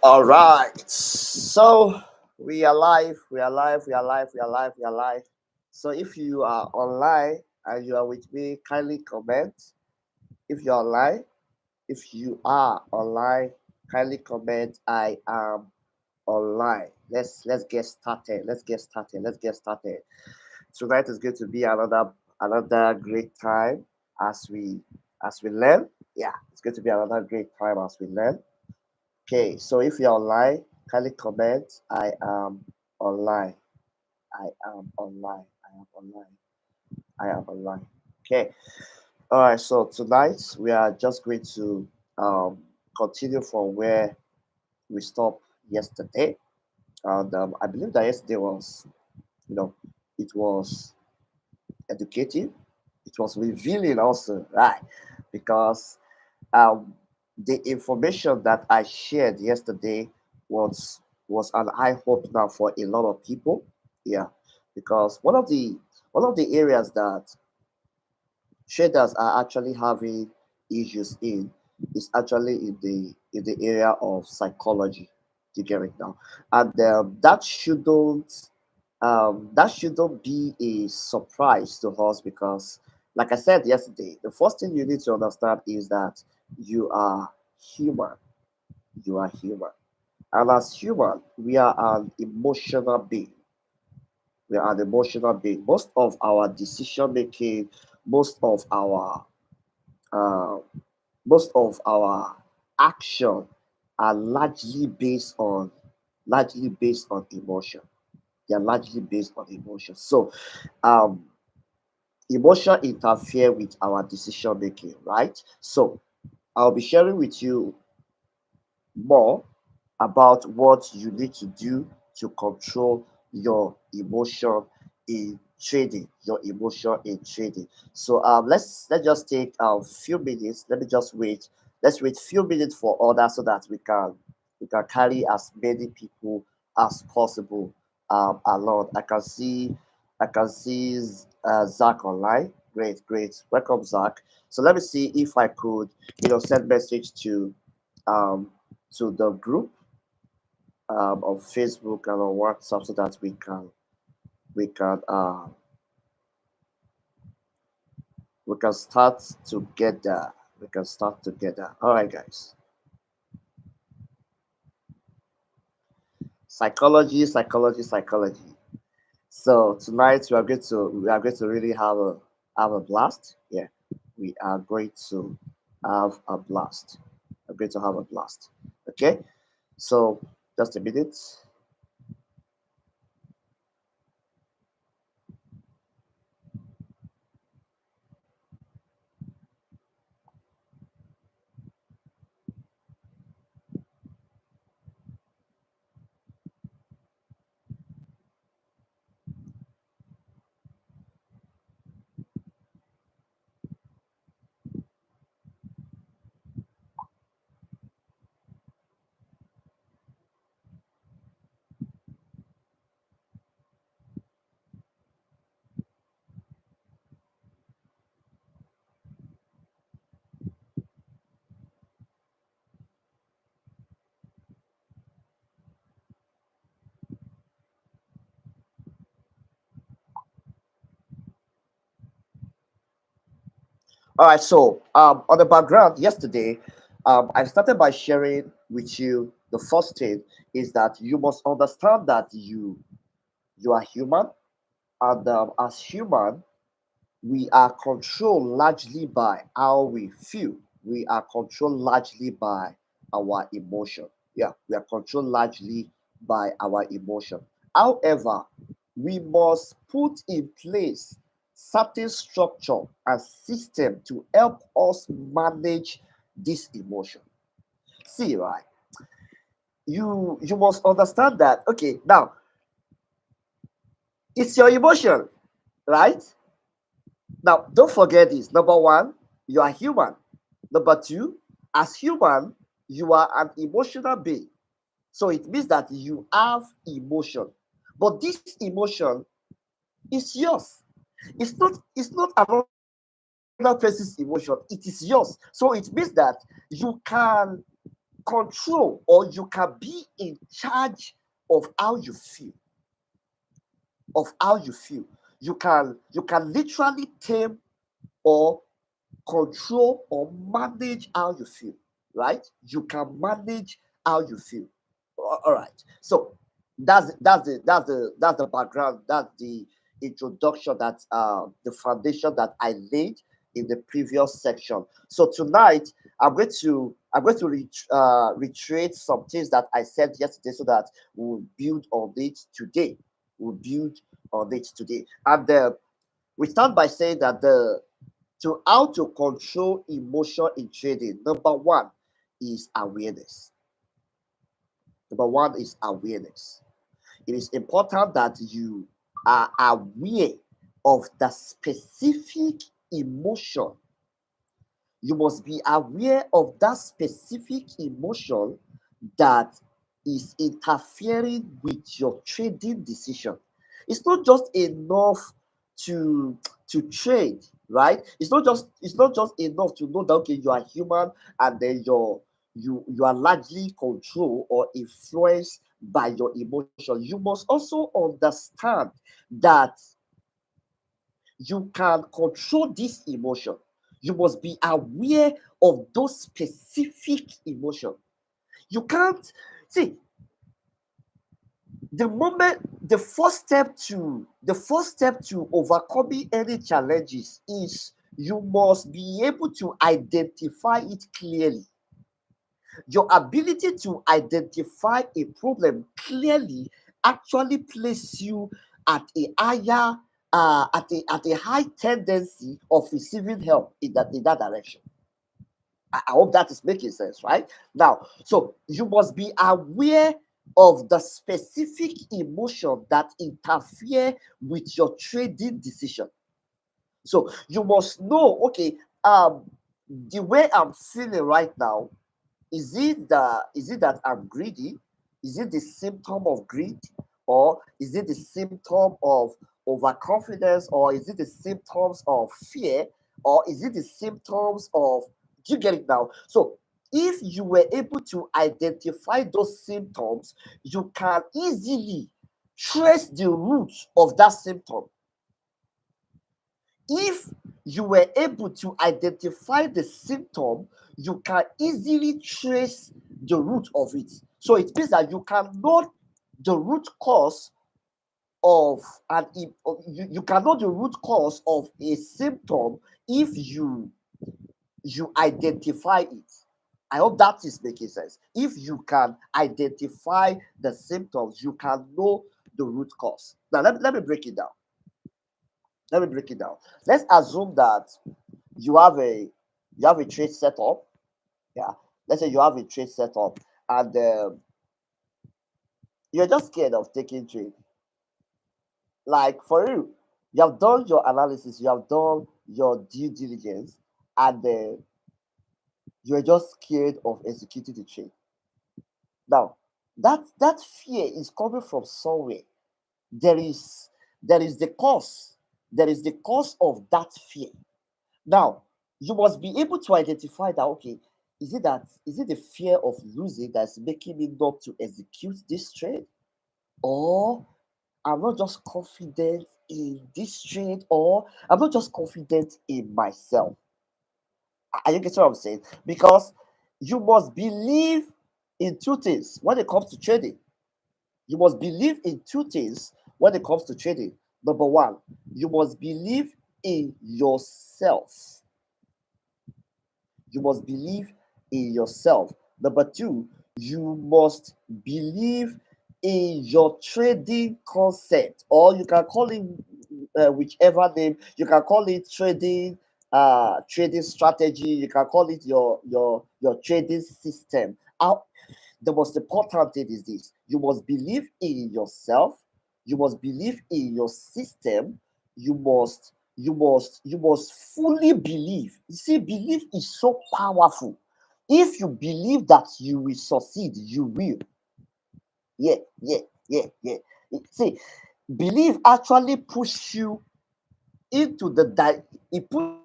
All right. So we are live. We are live. We are live. We are live. We are live. So if you are online and you are with me, kindly comment. If you're online, if you are online, kindly comment. I am online. Let's get started. Let's get started. Let's get started. Tonight is going to be another great time as we learn. Yeah, it's going to be another great time as we learn. Okay, so if you're online, kindly comment. I am online. I am online. I am online. I am online. Okay. All right. So tonight we are just going to um, continue from where we stopped yesterday, and I believe that yesterday was, you know, it was educative. It was revealing also, right? Because um, the information that I shared yesterday was an eye opener for a lot of people. Yeah, because one of the areas that traders are actually having issues in is actually in the area of psychology. You get it now, and that shouldn't be a surprise to us because, like I said yesterday, the first thing you need to understand is that you are human. You are human, and as human, we are an emotional being. We are an emotional being. Most of our decision making, most of our uh, most of our action are largely based on emotion. They are largely based on emotion. So um emotion interfere with our decision making, right? So I'll be sharing with you more about what you need to do to control your emotion in trading. Your emotion in trading. So let's just take a few minutes. Let me just wait. Let's wait few minutes for others so that we can carry as many people as possible along. I can see Zach online. Great, great. Welcome, Zach. So let me see if I could, send message um to the group on Facebook and on WhatsApp so that we can we can start together. We can start together. All right, guys. Psychology, psychology, psychology. So tonight we are going to really have a blast. Yeah, we are going to have a blast. We're going to have a blast. Okay. So just a minute. All right, so on the background, yesterday, I started by sharing with you the first thing is that you must understand that you are human, and as human, we are controlled largely by how we feel. We are controlled largely by our emotion. Yeah, we are controlled largely by our emotion. However, we must put in place certain structure and system to help us manage this emotion. See, right? You must understand that. Okay, now it's your emotion, right? Now, don't forget this. Number one, you are human. Number two, as human, you are an emotional being. So it means that you have emotion. But this emotion is yours. It's not another person's emotion. It is yours. So it means that you can control, or you can be in charge of how you feel. Of how you feel. You can literally tame or control or manage how you feel, right? You can manage how you feel. All right. So that's the background. That's the introduction. That's the foundation that I laid in the previous section. So tonight I'm going to reiterate some things that I said yesterday, so that we'll build on it today. We'll build on it today, and we start by saying that the to how to control emotion in trading. Number one is awareness. Number one is awareness. It is important that you are aware of the specific emotion. You must be aware of that specific emotion that is interfering with your trading decision. It's not just enough to trade, right? It's not just enough to know that, okay, you are human, and then you are largely controlled or influenced by your emotion. You must also understand that you can control this emotion. You must be aware of those specific emotions. You can't see the moment the first step to overcoming any challenges is you must be able to identify it clearly. Your ability to identify a problem clearly actually places you at a higher at a high tendency of receiving help in that direction. I hope that is making sense, right? Now, so you must be aware of the specific emotion that interfere with your trading decision. So you must know, okay, the way I'm feeling right now, is it that I'm greedy? Is it the symptom of greed? Or is it the symptom of overconfidence? Or is it the symptoms of fear? Or is it the symptoms of, do you get it now? So if you were able to identify those symptoms, you can easily trace the roots of that symptom. If you were able to identify the symptom, you can easily trace the root of it. So it means that you can know the root cause of you can know the root cause of a symptom if you identify it. I hope that is making sense. If you can identify the symptoms, you can know the root cause. Now let me break it down. Let me break it down. Let's assume that you have a you have a trade setup. Yeah, let's say you have a trade setup, and you're just scared of taking trade. Like for you have done your analysis, you have done your due diligence, and you're just scared of executing the trade. Now, that fear is coming from somewhere. There is there is the cause. There is the cause of that fear. Now, you must be able to identify that, okay, is it the fear of losing that's making me not to execute this trade? Or I'm not just confident in this trade, or I'm not just confident in myself. Are you getting what I'm saying? Because you must believe in two things when it comes to trading. You must believe in two things when it comes to trading. Number one, you must believe in yourself. You must believe in yourself. Number two, you must believe in your trading concept, or you can call it whichever name. You can call it trading strategy. You can call it your trading system. The most important thing is this: you must believe in yourself, you must believe in your system, you must fully believe. You see, belief is so powerful. If you believe that you will succeed, you will. Yeah, yeah, yeah, yeah. See, belief actually push you into it pushes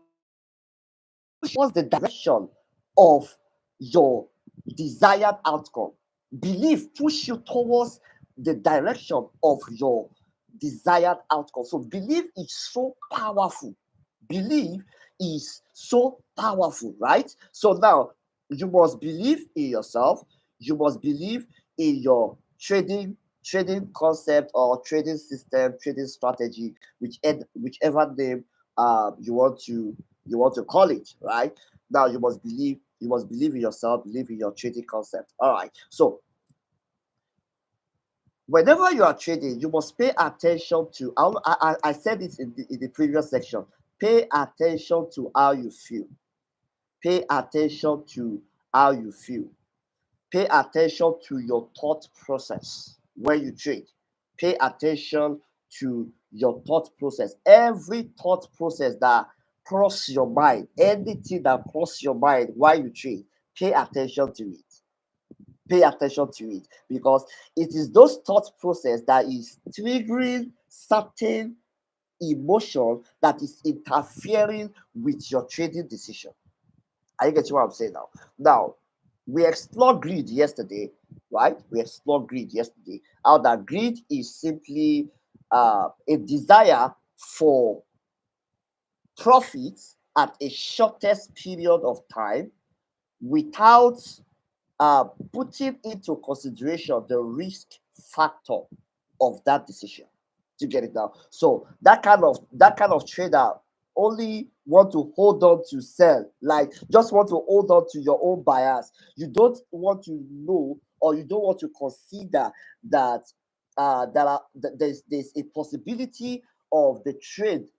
towards the direction of your desired outcome. Belief push you towards the direction of your desired outcome. So belief is so powerful. Belief is so powerful, right? So now you must believe in yourself. You must believe in your trading concept or trading system, trading strategy, whichever name you want to call it, right? Now you must believe in yourself, believe in your trading concept. All right. So whenever you are trading, you must pay attention to. I said it in the previous section. Pay attention to how you feel. Pay attention to how you feel. Pay attention to your thought process when you trade. Pay attention to your thought process. Every thought process that cross your mind, anything that cross your mind while you trade, pay attention to it. Pay attention to it because it is those thought process that is triggering certain emotion that is interfering with your trading decision. Are you getting what I'm saying now? Now, we explored greed yesterday, right? We explored greed yesterday. How that greed is simply a desire for profit at a shortest period of time without putting into consideration the risk factor of that decision. To get it now. So that kind of trader only want to hold on to sell, like just want to hold on to your own bias. You don't want to know, or you don't want to consider that there's a possibility of the trade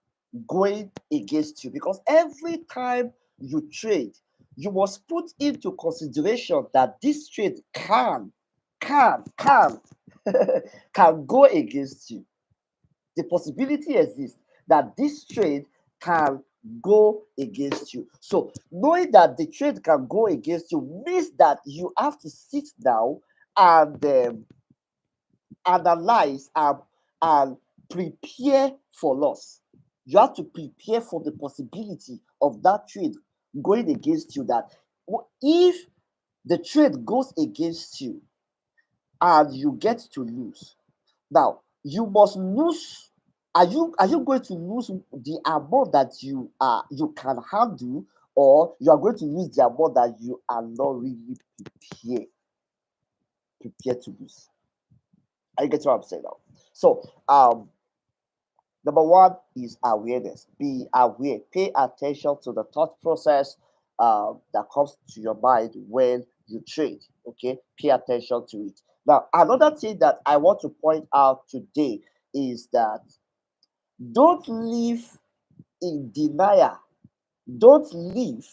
going against you, because every time you trade, you must put into consideration that this trade can can go against you. The possibility exists that this trade can go against you. So knowing that the trade can go against you means that you have to sit down and analyze and prepare for loss. You have to prepare for the possibility of that trade going against you. That if the trade goes against you and you get to lose, now you must lose. Are you going to lose the amount that you can handle, or you are going to lose the amount that you are not really prepared to lose? Are you getting what I'm saying now? So number one is awareness. Be aware. Pay attention to the thought process that comes to your mind when you trade. Okay, pay attention to it. Now, another thing that I want to point out today is that don't live in denial. Don't live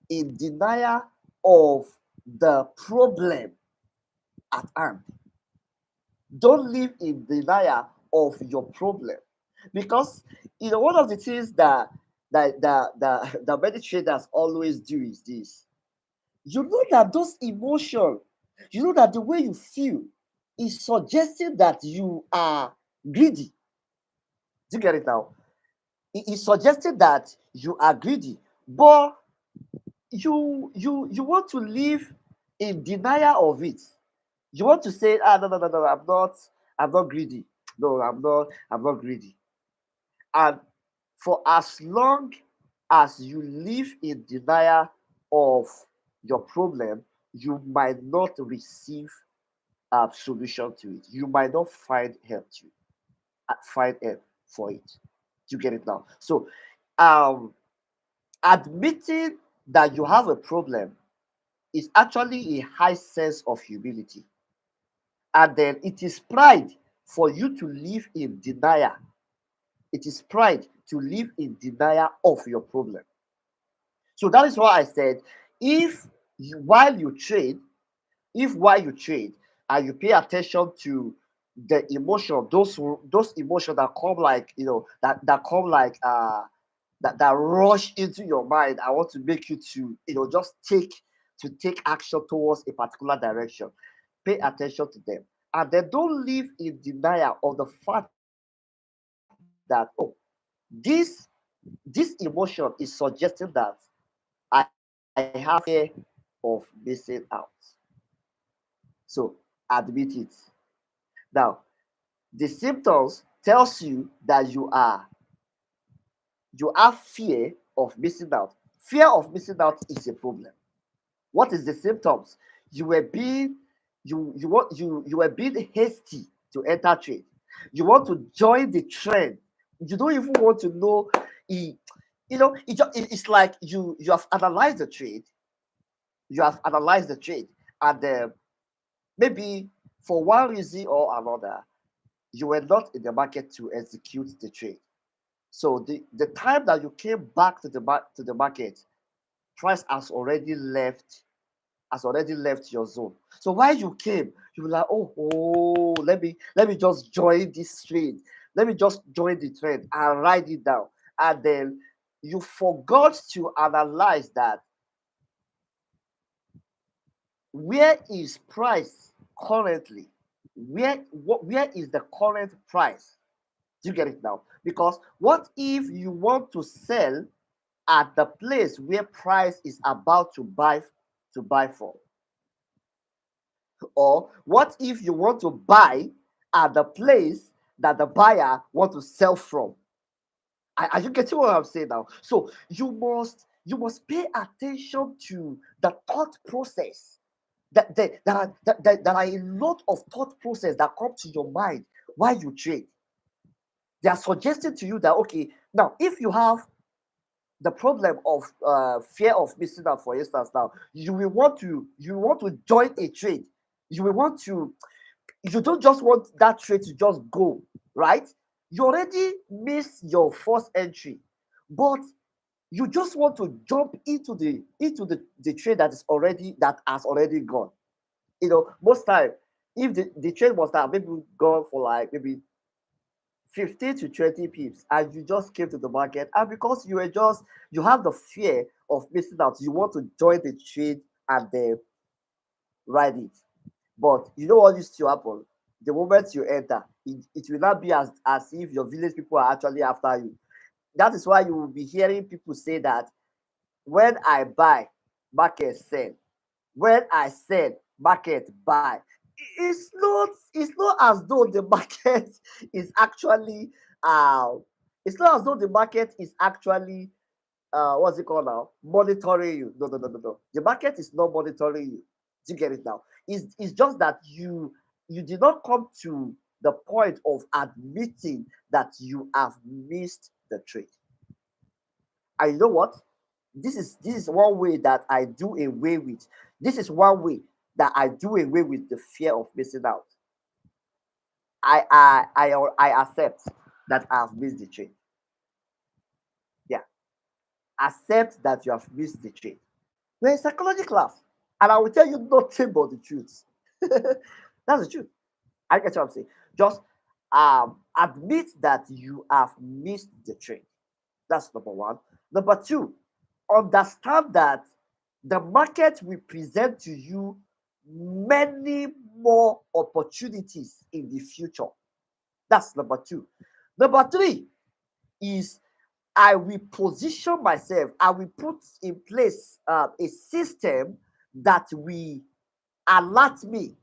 in denial of the problem at hand. Don't live in denial of your problem, because one of the things that many traders always do is this. You know that those emotions, you know that the way you feel is suggesting that you are greedy. Do you get it now? It is suggesting that you are greedy, but you want to live in denial of it. You want to say, no, no, no, no, I'm not greedy. No, I'm not greedy. And for as long as you live in denial of your problem, you might not receive a solution to it. You might not find help for it. You get it now? So um admitting that you have a problem is actually a high sense of humility. And then it is pride for you to live in denial. It is pride to live in denial of your problem. So that is why I said, if while you trade, if while you trade and you pay attention to the emotion, those emotions that come like that come like that rush into your mind, I want to make you to just take action towards a particular direction. Pay attention to them, and then don't live in denial of the fact that, this this emotion is suggesting that I have fear of missing out. So admit it. Now, the symptoms tells you that you have fear of missing out. Fear of missing out is a problem. What is the symptoms? You were being you were being hasty to enter trade. You want to join the trend. You don't even want to know. It, it's like you have analyzed the trade. You have analyzed the trade, and maybe for one reason or another, you were not in the market to execute the trade. So the time that you came back to the market, price has already left your zone. So while you came, you were like, let me just join this trade. Let me just join the trend and write it down. And then you forgot to analyze that where is price currently? Where is the current price? Do you get it now? Because what if you want to sell at the place where price is about to buy from? Or what if you want to buy at the place that the buyer want to sell from? Are you getting what I'm saying now? So you must pay attention to the thought process. That are a lot of thought process that come to your mind while you trade. They are suggesting to you that, okay, now if you have the problem of fear of missing out, for instance, now you want to join a trade. You don't just want that trade to just go, right? You already missed your first entry, but you just want to jump into the trade that has already gone. Most time, if the trade must have maybe gone for like maybe 15 to 20 pips, and you just came to the market, and because you have the fear of missing out, you want to join the trade and then ride it. But you know what used to happen? The moment you enter, it will not be as if your village people are actually after you. That is why you will be hearing people say that when I buy, market sell. When I sell, market buy. It's not as though the market is actually uh it's not as though the market is actually what's it called now? Monitoring you. No, no, no, no, no. The market is not monitoring you. Do you get it now? It's just that you did not come to the point of admitting that you have missed the trade. And you know what? This is one way that I do away with. This is one way that I do away with the fear of missing out. I accept that I have missed the trade. Yeah, accept that you have missed the trade. We're in psychology class, and I will tell you nothing but the truth. That's the truth. I get what I'm saying. Just admit that you have missed the trade. That's number one. Number two, understand that the market will present to you many more opportunities in the future. That's number two. Number three is I will position myself, I will put in place a system that will alert me.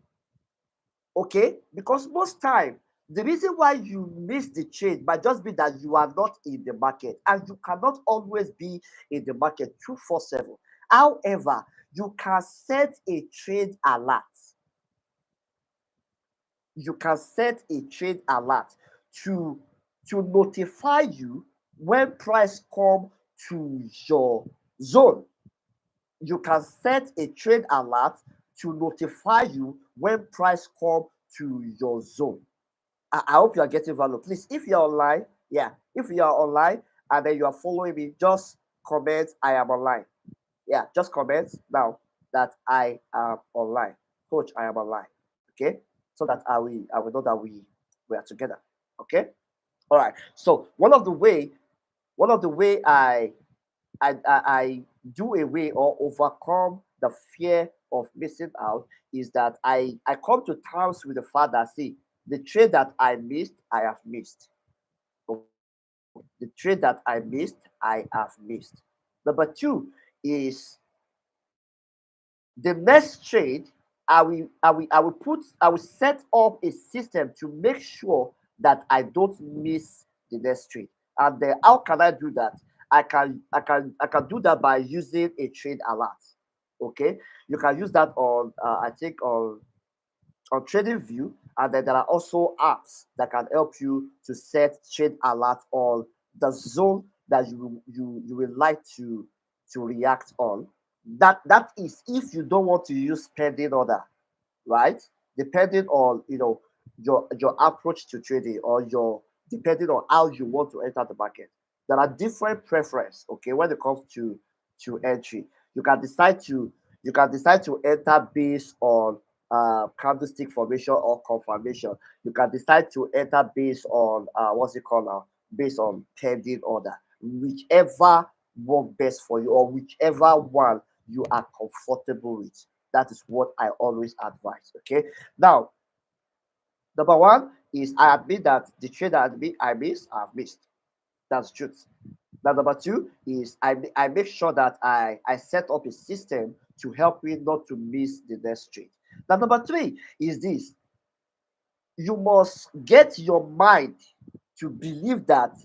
Okay, because most time the reason why you miss the trade might just be that you are not in the market, and you cannot always be in the market 247. However, you can set a trade alert. You can set a trade alert to notify you when price come to your zone. You can set a trade alert to notify you when price come to your zone. I hope you are getting value. Please, if you're online, yeah, if you are online and then you are following me, just comment I am online. Yeah, just comment now that I am online. Coach, I am online. Okay, so that I will know that we are together. Okay, all right. So one of the way I do away or overcome the fear of missing out is that I come to terms with the fact that, see, the trade that I missed, I have missed. Okay, the trade that I missed, I have missed. Number two is the next trade. I will set up a system to make sure that I don't miss the next trade. And then how can I do that? I can do that by using a trade alert. Okay, you can use that on I think on trading view, and then there are also apps that can help you to set trade alert on the zone that you will like to react on. That is if you don't want to use pending order, right? Depending on your approach to trading, or your depending on how you want to enter the market. There are different preference, okay, when it comes to entry. You can decide to enter based on candlestick formation or confirmation. You can decide to enter based on what's it called now? Based on pending order. Whichever work best for you, or whichever one you are comfortable with. That is what I always advise. Okay. Now, number one is I admit that the trade that I missed, I've missed. That's truth. Now, number two is I make sure that I set up a system to help me not to miss the next trade. Now, number three is this: you must get your mind to believe that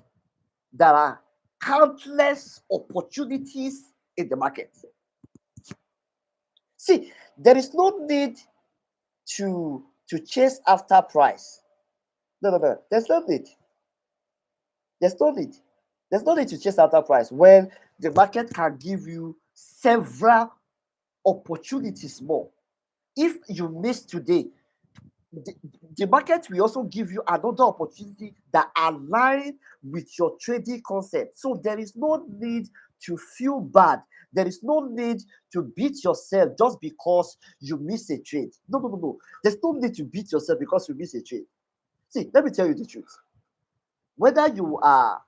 there are countless opportunities in the market. See, there is no need to chase after price. No, no, no. There's no need. There's no need. There's no need to chase after price when the market can give you several opportunities more. If you miss today, the, the market will also give you another opportunity that align with your trading concept. So there is no need to feel bad. There is no need to beat yourself just because you miss a trade. No, no, no, no. There's no need to beat yourself because you miss a trade. See, let me tell you the truth. Whether you are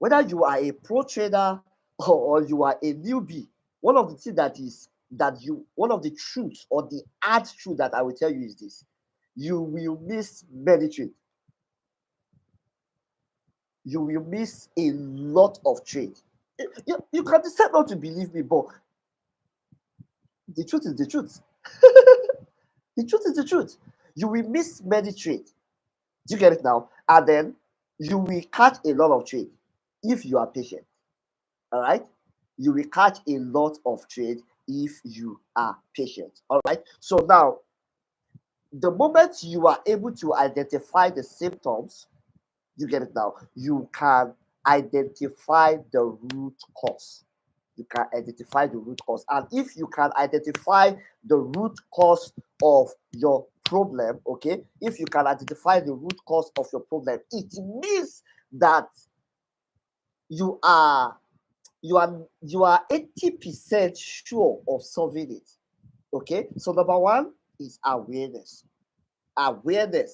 a pro trader, or you are a newbie, one of the things one of the truths, or the hard truth that I will tell you is this: you will miss many trades. You will miss a lot of trade. You can decide not to believe me, but the truth is the truth. The truth is the truth. You will miss many trades. Do you get it now? And then you will catch a lot of trade if you are patient. All right? You will catch a lot of trade if you are patient. All right? So now, the moment you are able to identify the symptoms, you get it now, you can identify the root cause. You can identify the root cause. And if you can identify the root cause of your problem, okay, if you can identify the root cause of your problem, it means that you are you are 80% sure of solving it. Okay, so number one is awareness. Awareness.